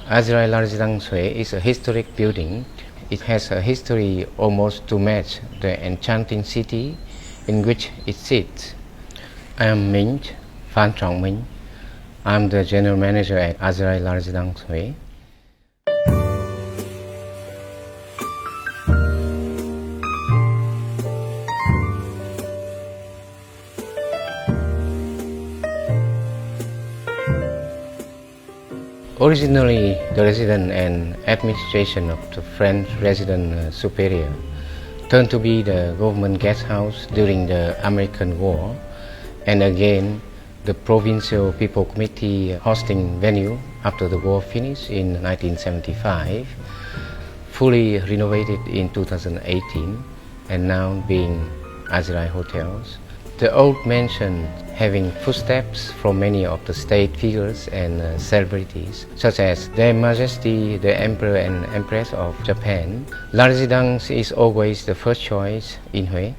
Azerai La Residence is a historic building. It has a history almost to match the enchanting city in which it sits. I am Minh, Phan Trọng Minh. I am the general manager at Azerai La Residence. Originally, the residence and administration of the French resident superior turned to be the government guest house during the American War, and again the Provincial People Committee hosting venue after the war finished in 1975, fully renovated in 2018 and now being Azerai Hotels. The old mansion having footsteps from many of the state figures and celebrities, such as Their Majesty the Emperor and Empress of Japan. La Residence is always the first choice in Huế.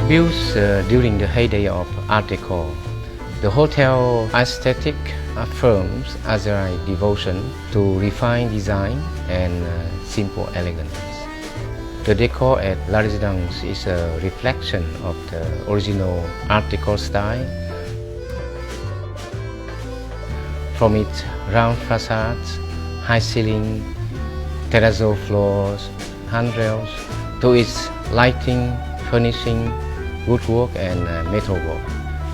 Built during the heyday of art-deco, the hotel aesthetic affirms Azerai devotion to refined design and simple elegance. The decor at La Residence is a reflection of the original Art Deco style. From its round facades, high ceiling, terrazzo floors, handrails, to its lighting, furnishing, woodwork and metalwork,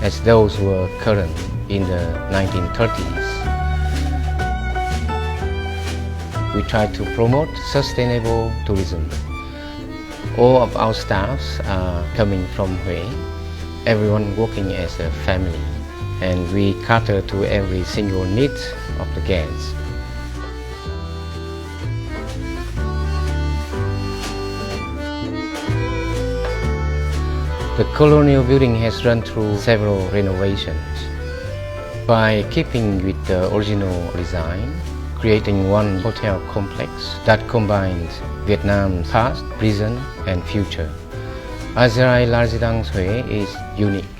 as those were current in the 1930s. We try to promote sustainable tourism. All of our staffs are coming from Huế, everyone working as a family, and we cater to every single need of the guests. The colonial building has run through several renovations. By keeping with the original design, creating one hotel complex that combines Vietnam's past, present and future, Azerai La Residence is unique.